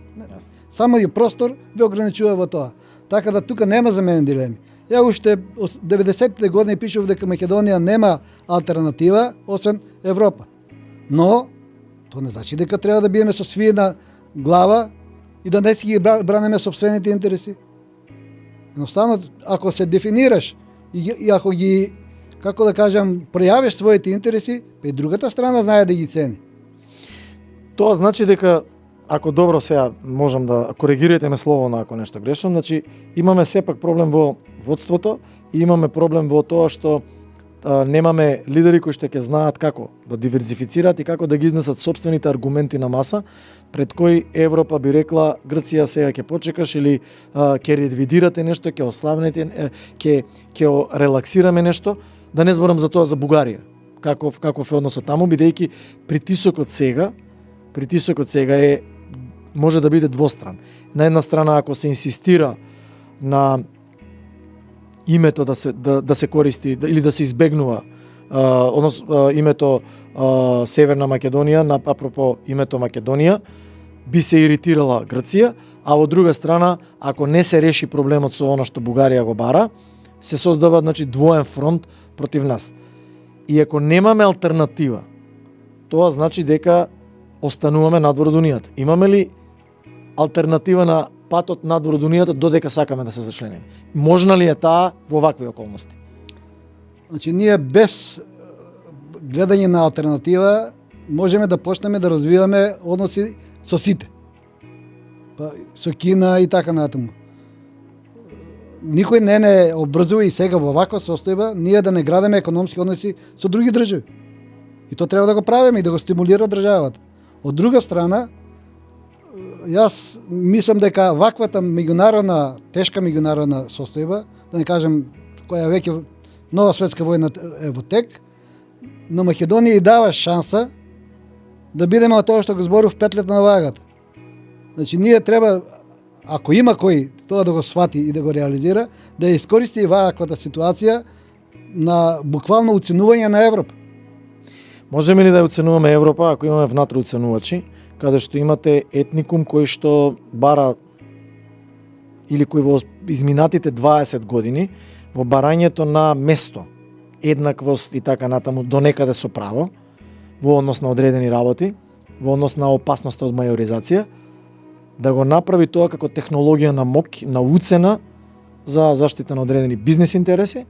Само и простор ве ограничува во тоа. Така да тука нема за мене дилеми. Ја уште 90-те години пишав дека Македонија нема алтернатива освен Европа. Но тоа не значи дека треба да биеме со свиена глава и да не си ги бранеме сопствените интереси. Едноставно, ако се дефинираш и ако ги како да кажам, пројавиш своите интереси, па и другата страна знае да ги цени. Тоа значи дека, ако добро сега можам да коригирате ме словно ако нешто грешам, значи имаме сепак проблем во водството и имаме проблем во тоа што немаме лидери кои што ќе знаат како да диверзифицираат и како да ги изнесат собствените аргументи на маса, пред кои Европа би рекла Грција сега ќе почекаш или ќе ревидирате нешто, ќе ославнете, ќе релаксираме нешто, да не зборам за тоа за Бугарија. Каков е односот таму, бидејќи притисокот сега е може да биде двостран. На една страна ако се инсистира на името да се користи или да се избегнува името Северна Македонија, апропо името Македонија, би се иритирала Грција, а од друга страна, ако не се реши проблемот со оно што Бугарија го бара, се создава значи двоен фронт против нас. И ако немаме алтернатива, тоа значи дека остануваме надвор од Унијата. Имаме ли алтернатива на патот надвор од Унијата додека сакаме да се зачлениме? Можна ли е таа во вакви околности? Значи, ние без гледање на алтернатива можеме да почнеме да развиваме односи со сите. Па, со Кина и така натаму. Никој не обрзува и сега во ваква состојба ние да не градиме економски односи со други држави. И тоа треба да го правиме и да го стимулира државата. Од друга страна, јас мислам дека ваквата меѓународна, тешка меѓународна состојба, да не кажем која веќе нова светска војна е во тек, на Македонија и дава шанса да бидеме од тоа што го зборив петлета на вагата. Значи ние треба, ако има кој тоа да го свати и да го реализира, да искористи ваквата ситуација на буквално уценување на Европа. Можеме ли да оценуваме Европа ако имаме внатре оценувачи, каде што имате етникум кој што бара или кој во изминатите 20 години во барањето на место, еднаквост и така натаму до некаде со право, во однос на одредени работи, во однос на опасноста од мајоризација, да го направи тоа како технологија на МОК, на уцена за заштита на одредени бизнес интереси,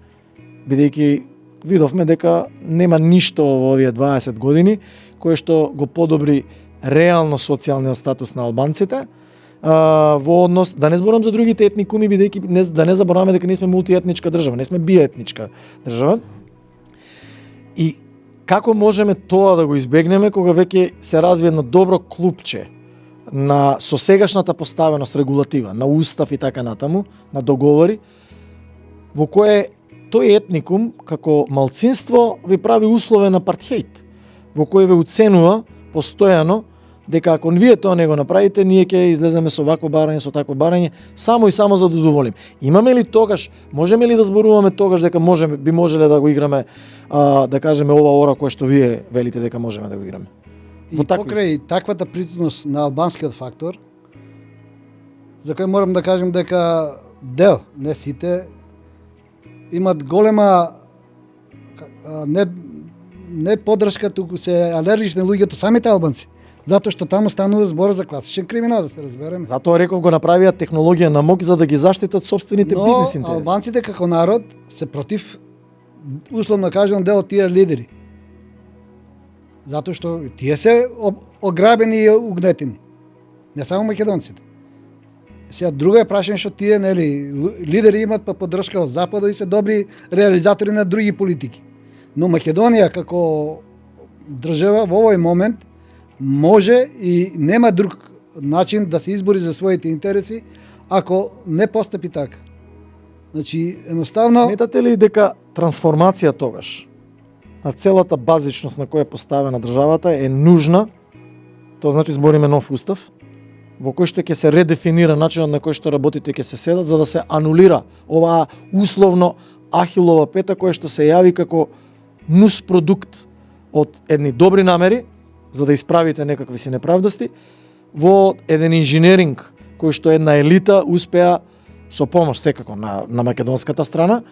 бидејќи видовме дека нема ништо во овие 20 години кое што го подобри реално социјалниот статус на албанците, во однос, да не зборам за другите етникуми, бидејќи да не забораваме дека ние сме мултиетничка држава, не сме биетничка држава. И како можеме тоа да го избегнеме кога веќе се разви едно добро клупче на со сегашната поставеност регулатива, на устав и така натаму, на договори, во кое тој етникум како малцинство ви прави условен апартхејд, во кој ве уценува постојано дека ако вие тоа не го направите, ние ќе излеземе со вакво барање, со такво барање, само и само за да удоволим. Имаме ли тогаш, можеме ли да зборуваме тогаш дека би можеле да го играме, да кажеме ова ора која што вие велите дека можеме да го играме? И покрај таквата присутност на албанскиот фактор, за кој морам да кажем дека дел, не сите, имат голема не поддршка, туку се алергични луѓето самите албанци. Затоа што таму станува збор за класичен криминал, да се разбереме. Затоа реков го направија технологија на МОК за да ги заштитат собствените бизнес интереси. Но албанците како народ се против, условно кажувам, дел од тие лидери. Затоа што тие се ограбени и угнетени. Не само македонците. Сега друго е прашање што тие лидери имат поддршка од Западот и се добри реализатори на други политики. Но Македонија како држава во овој момент може и нема друг начин да се избори за своите интереси ако не постапи така. Значи, едноставно... Сметате ли дека трансформација тогаш на целата базичност на која е поставена државата е нужна, тоа значи збориме нов устав, во кој што ќе се редефинира начинот на кој што работите ќе се седат, за да се анулира оваа условно Ахилова пета која што се јави како нус продукт од едни добри намери, за да исправите некакви си неправдости, во еден инженеринг кој што една елита успеа со помош секако на македонската страна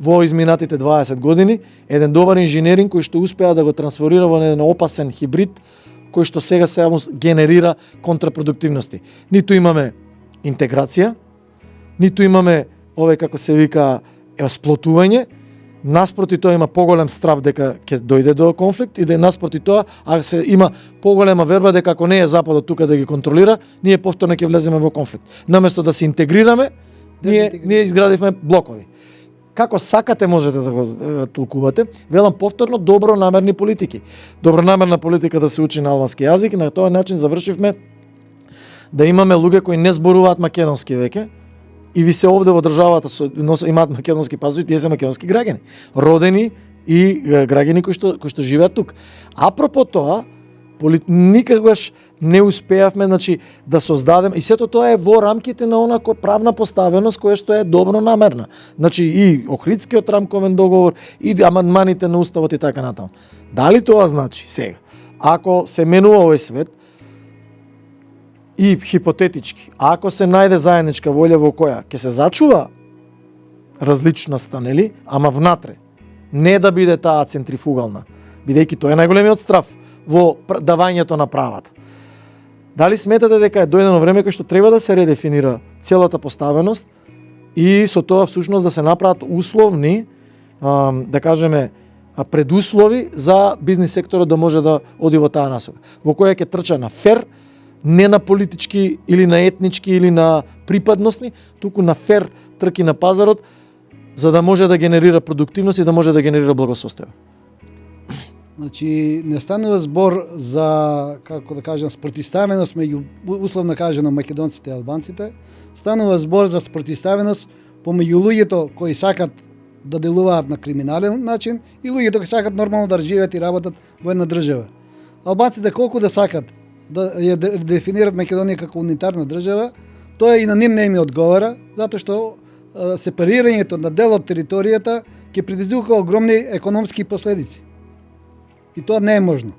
во изминатите 20 години, еден добар инженеринг кој што успеа да го трансформира во еден опасен хибрид кој што сега се генерира контрапродуктивности. Ниту имаме интеграција, ниту имаме овој како се вика сплотување, наспроти тоа има поголем страв дека ќе дојде до конфликт и да наспроти тоа, а се има поголема верба дека ако не е Западот тука да ги контролира, ние повторно ќе влеземе во конфликт. Наместо да се интегрираме, ние изградивме блокови. Како сакате можете да го толкувате, велам повторно добронамерни политики. Добронамерна политика да се учи на албански јазик и на тој начин завршивме да имаме луѓе кои не зборуваат македонски веќе, и ви се овде во државата имаат македонски пасови, тие се македонски граѓани, родени и граѓани кои што живеат тук. Апропо тоа, никогаш не успеавме, значи, да создадеме, и сето тоа е во рамките на она правна поставеност која што е добронамерна. Значи и Охридскиот рамковен договор, и амандманите на уставот и така натаму. Дали тоа значи сега, ако се менува овој свет, и хипотетички, ако се најде заедничка волја во која ќе се зачува различноста, нели, ама внатре, не да биде таа центрифугална, бидејќи тоа е најголемиот страв во давањето на правата. Дали сметате дека е дојдено време кај што треба да се редефинира целата поставеност и со тоа всушност да се направат условни, да кажеме, предуслови за бизнис секторот да може да оди во таа насока, во која ќе трча на фер, не на политички или на етнички или на припадностни, туку на фер трки на пазарот, за да може да генерира продуктивност и да може да генерира благосостојба. Значи, не станува збор за, како да кажем, спротивставеност меѓу, условно кажано, македонците и албанците, станува збор за спротивставеност помеѓу луѓето кои сакат да делуваат на криминален начин и луѓето кои сакат нормално да живеат и работат во една држава. Албанците колку да сакат да ја дефинират Македонија како унитарна држава, тоа и на нив не им одговара, затоа што сепарирањето на дел од територијата ќе предизвика огромни економски последици. И тоа не е можно.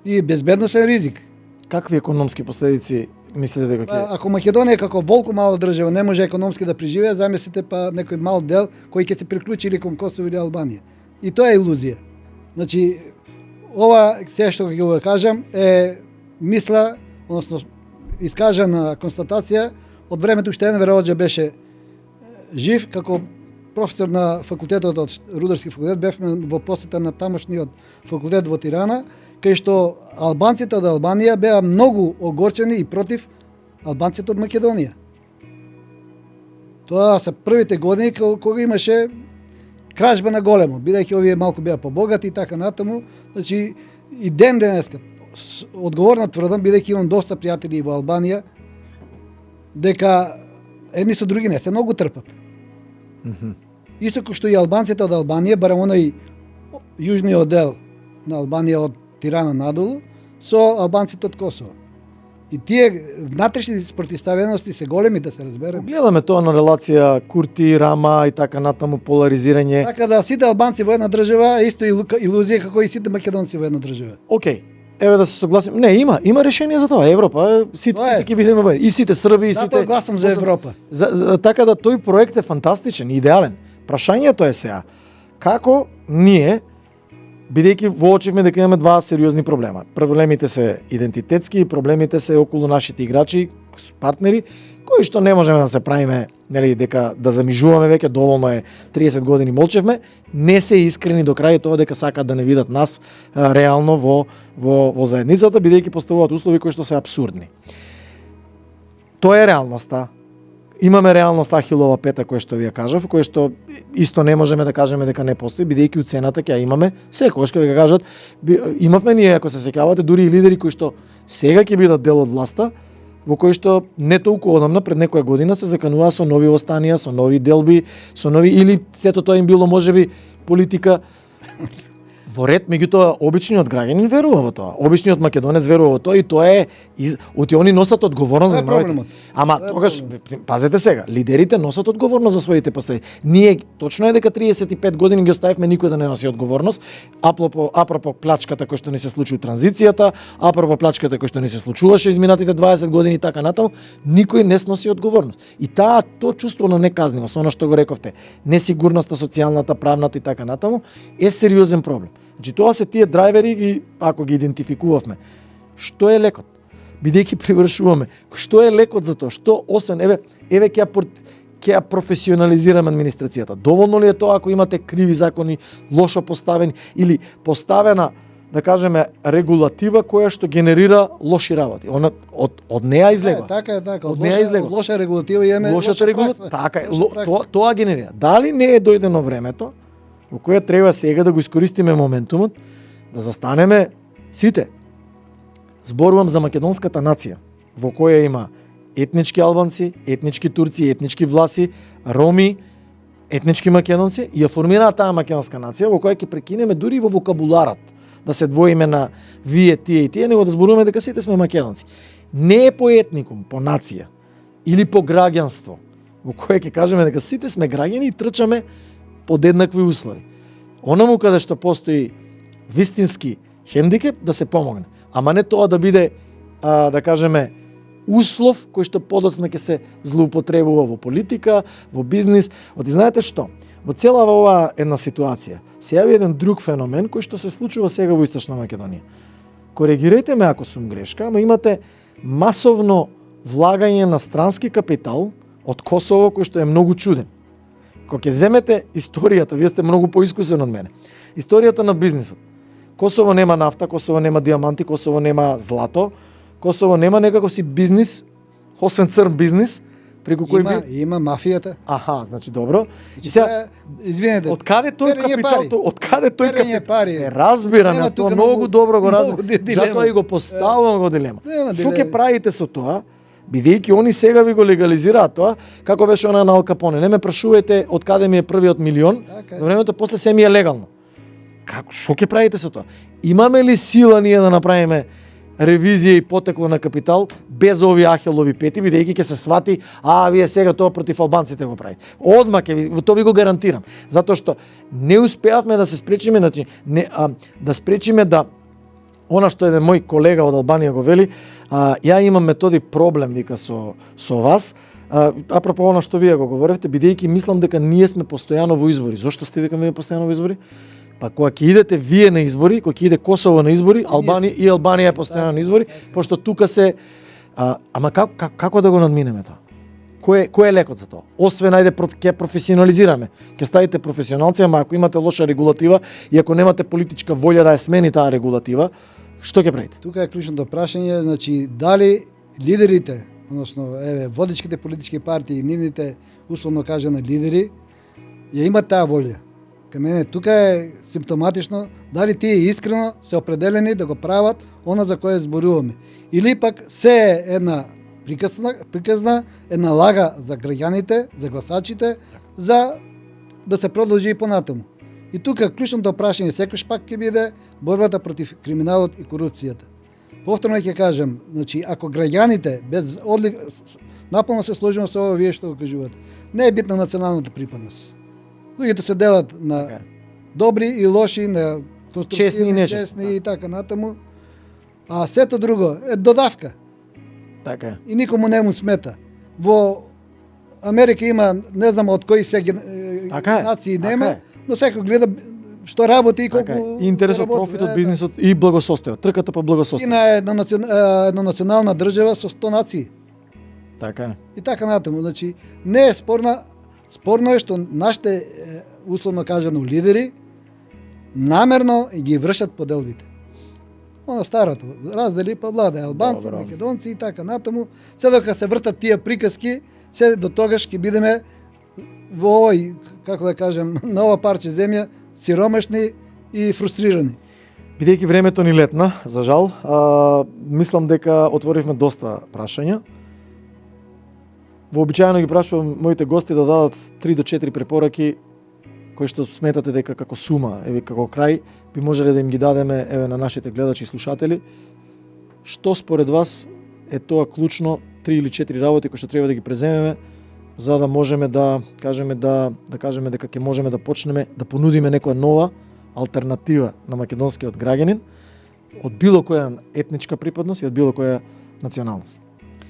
И безбедносен ризик. Какви економски последици мислите дека ќе? Ако Македонија како волку мала држава не може економски да преживее, замислите па некој мал дел кој ќе се приклучи или кон Косово или Албанија. И тоа е илузија. Значи, ова се што ќе го кажам е мисла, односно искажана констатација од времето што Енвер Оџа беше жив, како професор на факултетот од Рударски факултет, бевме во посета на тамошниот факултет во Тирана, кај што албанците од Албанија беа многу огорчени и против албанците од Македонија. Тоа се првите години кога имаше кражба на големо, бидејќи овие малку беа побогати и така натаму. Значи, и ден денеска, одговорно тврдам, бидејќи имам доста пријатели во Албанија, дека едни со други не се многу трпат. Исто како што и албанците од Албанија, барем оној јужниот дел на Албанија од Тирана надолу, со албанците од Косово. И тие внатрешни спротивставености се големи, да се разбереме. Гледаме тоа на релација Курти, Рама и така натаму, поларизирање. Така да сите албанци во една држава е исто илузија како и сите македонци во една држава. Океј. Еве да се согласим. Не, има решение за тоа. Европа, сите ќе бидеме во. И сите срби, и сите. Затоа гласам за Европа. Така да тој проект е фантастичен, идеален. Прашањето е сега, како ние, бидејќи воочивме дека имаме два сериозни проблема. Проблемите се идентитетски и проблемите се околу нашите играчи, партнери, кои што не можеме да се правиме, нели, дека да замижуваме веќе, доволно е 30 години молчевме, не се искрени до крај тоа дека сакаат да не видат нас реално во заедницата, бидејќи поставуваат услови кои што се апсурдни. Тоа е реалноста. Имаме реалноста Ахилова пета која што ви ја кажав, која што исто не можеме да кажеме дека не постои, бидејќи уцената ќе ја имаме секогаш кога ќе кажат, имавме ние, ако се сеќавате, дури и лидери кои што сега ќе бидат дел од власта, во кои што не толку одамна, пред некоја година се закануваа со нови востанија, со нови делби, со нови, или сето тоа им било можеби политика во ред, меѓутоа обичниот граѓанин верува во тоа. Обичниот македонец верува во тоа и тоа е они носат одговорност за проблемот. Ама тогаш пазете сега, лидерите носат одговорност за своите последици. Ние точно е дека 35 години ги оставивме никој да не носи одговорност. Апропо плачката која што ни се случи транзицијата, апропо плачката која што ни се случуваше изминатите 20 години така натаму, никој не сноси одговорност. И тоа чувство на неказнивост, она што го рековте, несигурноста социјалната, правната и така натаму, е сериозен проблем. Значи тоа се тие драйвери, ако ги идентификувавме. Што е лекот? Бидејќи привршуваме. Што е лекот за тоа? Што освен еве ќе ќе ја професионализираме администрацијата. Доволно ли е тоа ако имате криви закони, лошо поставени или поставена, да кажеме, регулатива која што генерира лоши работи? Она од неа излегува. Така е. Од неа излегува. Од лоша регулатива имаме Лошата регулатива, пракса. така е. Лоша пракса. Тоа генерира. Дали не е дојдено времето во кое треба сега да го искористиме моментумот да застанеме сите. Зборувам за македонската нација, во која има етнички албанци, етнички турци, етнички власи, роми, етнички македонци и ја формираат таа македонска нација во која ќе прекинеме дури во вокабуларот да се двоиме на вие, тие и тие, него да зборуваме дека сите сме македонци. Не е по етникум, по нација или по граѓанство, во кое ќе кажеме дека сите сме граѓани и трчаме под еднакви услови. Онаму каде што постои вистински хендикеп да се помогне, ама не тоа да биде да кажеме услов кој што подоцна ќе се злоупотребува во политика, во бизнис. Оти знаете што? Во цела оваа една ситуација се јави еден друг феномен кој што се случува сега во Источна Македонија. Коригирајте ме ако сум грешка, ама имате масовно влагање на странски капитал од Косово кој што е многу чуден. Кога ќе земете историјата, вие сте многу поискусен од мене. Историјата на бизнисот. Косово нема нафта, Косово нема диаманти, Косово нема злато, Косово нема некаков си бизнис, освен црн бизнис, преку кој Има мафијата. Аха, значи добро. И Сега, сега, извинете, од каде тој перење капитал, пари. од каде тој Перење капитал? пари. Разбирам, Нема јас тоа тука многу многу- добро го многу разбирам. дилема. Затоа и го поставувам го дилема. Нема Што ќе дилема. правите со тоа? Бидејќи они сега ви го легализираат тоа, како беше она на Ал Капоне. Не ме прашувајте од каде ми е првиот милион, Така е. до времето после се ми е легално. Како, што ќе правите со тоа? Имаме ли сила ние да направиме ревизија и потекло на капитал без овие ахелови пети, бидејќи ќе се свати, вие сега тоа против албанците го правите. Одма ќе ви, тоа ви го гарантирам, затоа што не успеавме да се спречиме, значи да спречиме да она што еден мој колега од Албанија го вели, ја имам методи проблем вика со вас. Апропо она што вие го говоревте, бидејќи мислам дека ние сме постојано во избори. Зошто сте вика ние постојано во избори? Па кога ќе идете вие на избори, кога ќе иде Косово на избори, Албанија е постојано на избори, пошто тука се ама како да го надминеме тоа? Кој е лекот за тоа? Освен ајде ќе професионализираме. Ќе ставите професионалци, ама ако имате лоша регулатива и ако немате политичка волја да ја смени таа регулатива, што ќе правите? Тука е клучното прашање, значи дали лидерите, односно водичките политички партии, нивните условно кажани лидери, ја имат таа волја. Кај мене тука е симптоматично дали тие искрено се определени да го прават она за кое зборуваме. Или пак се е една приказна, една лага за граѓаните, за гласачите, за да се продолжи и понатаму. И тука клучното прашање секојаш пак ќе биде борбата против криминалот и корупцијата. Повторно ќе кажам, значи ако граѓаните без наполно се сложиме со ова вие што го кажувате. Не е битна националната припадност. Луѓето се делат на добри и лоши, на честни и нечестни, честни и така натаму. А сето друго е додавка. Така е. И никому не му смета. Во Америка има не знам од кои се нации нема, но секој гледа што работи и колку интересот, профитот, бизнисот и благосостојот, трката по благосостојот. И на една национална држава со 100 нации. Така е. И така натаму, значи не е спорно е што нашите условно кажано лидери намерно ги вршат поделбите. Она старото, раздели па владе, албанци, македонци и така натаму, се докога се вртат тие приказки, се до тогаш ќе бидеме во овој, како да кажем, на ова парче земја, сиромашни и фрустрирани. Бидејќи времето ни летна, за жал, мислам дека отворивме доста прашања. Вообичаено ги прашувам моите гости да дадат 3 до 4 препораки кои што сметате дека како сума, како крај, би можеле да им ги дадеме на нашите гледачи и слушатели. Што според вас е тоа клучно 3 или 4 работи кои што треба да ги преземеме за да можеме да кажеме дека ќе можеме да почнеме да понудиме некоја нова алтернатива на македонскиот граѓанин од било која етничка припадност и од било која националност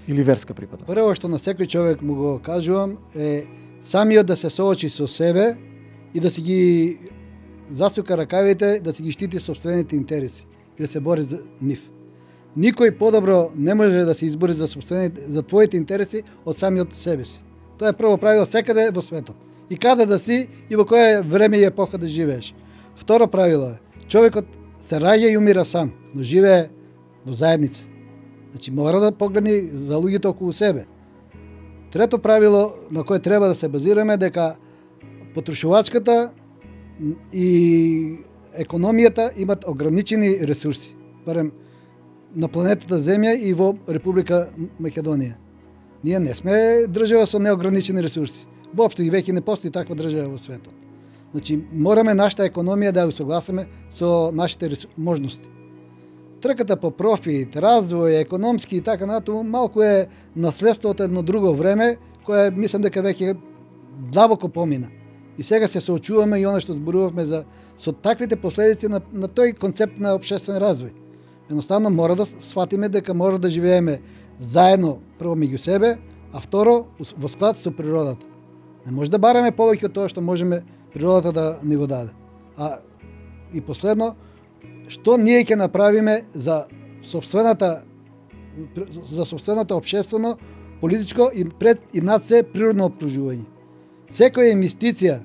или верска припадност. Прво што на секој човек му го кажувам е самиот да се соочи со себе и да си ги засука ракавите, да си ги штити собствените интереси и да се бори за нив. Никој подобро не може да се избори за твоите интереси од самиот себе си. Тоа е прво правило секаде во светот. И каде да си и во кое време и епоха да живееш. Второ правило е, човекот се раѓа и умира сам, но живее во заедница. Значи мора да погледни за луѓето околу себе. Трето правило на кое треба да се базираме дека потрошувачката и економијата имат ограничени ресурси, барем на планетата Земја и во Република Македонија. Ние не сме држава со неограничени ресурси. Воопшто и веќе не постои таква држава во светот. Значи, мораме нашата економија да ја усогласиме со нашите можности. Трката по профит, развој, економски и така натаму малку е наследство од едно друго време, кое мислам дека веќе длабоко помина. И сега се соочуваме и оно што зборувавме за со таквите последици на тој концепт на општествен развој. Едноставно мора да сватиме дека мора да живееме заедно прво меѓу себе, а второ во склад со природата. Не може да бараме повеќе од тоа што можеме природата да ни го даде. А и последно, што ние ќе направиме за собственото општествено, политичко и пред и над се природно опружување. Секоја инвестиција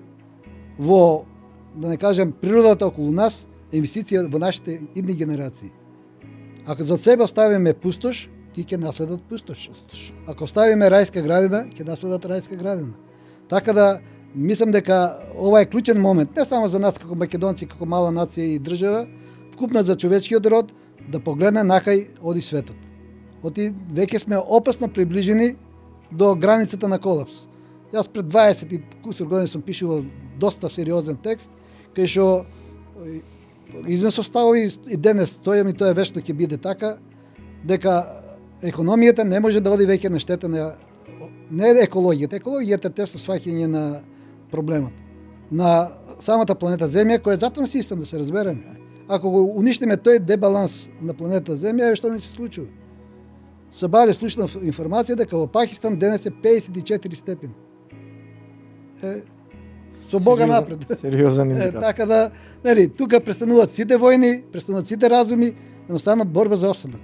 во, да не кажем, природата околу нас е инвестиција во нашите идни генерации. Ако за себе оставиме пустош, ти ќе наследат пустош. Ако оставиме рајска градина, ќе наследат рајска градина. Така да мислам дека ова е клучен момент, не само за нас како македонци, како мала нација и држава, вкупно за човечкиот род, да погледне накај оди светот. Оти веќе сме опасно приближени до границата на колапс. Јас пред 20 и кусур години сум пишувал доста сериозен текст, кај што изнесов ставови и денес стојам и тоа вечно ќе биде така, дека економијата не може да оди веќе на штета на не екологијата. Екологијата е тесно сваќање на проблемот. На самата планета Земја, која е затворен систем, да се разбереме. Ако го уништиме тој дебаланс на планета Земја, што не се случува? Сабаре слушна информација дека во Пакистан денес е 54 степени. Со Бога напред. Сериозен индикатор. Така да, нели, тука престануваат сите војни, престануваат сите разуми, едноставно борба за опстанок.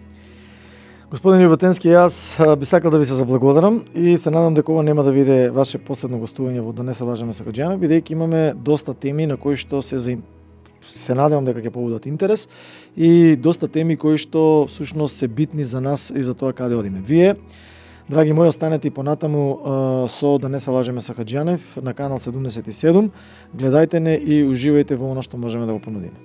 Господин Љуботенски, јас би сакал да ви се заблагодарам и се надам дека ова нема да биде ваше последно гостување во Да не се лажеме со Хаџијанов, бидејќи имаме доста теми на кои што се надевам дека ќе побудат интерес и доста теми кои што всушност се битни за нас и за тоа каде одиме. Вие, драги мои, останете и понатаму со Да не се лажеме со Хаџијанов на канал 77. Гледајте не и уживајте во она што можеме да го понудиме.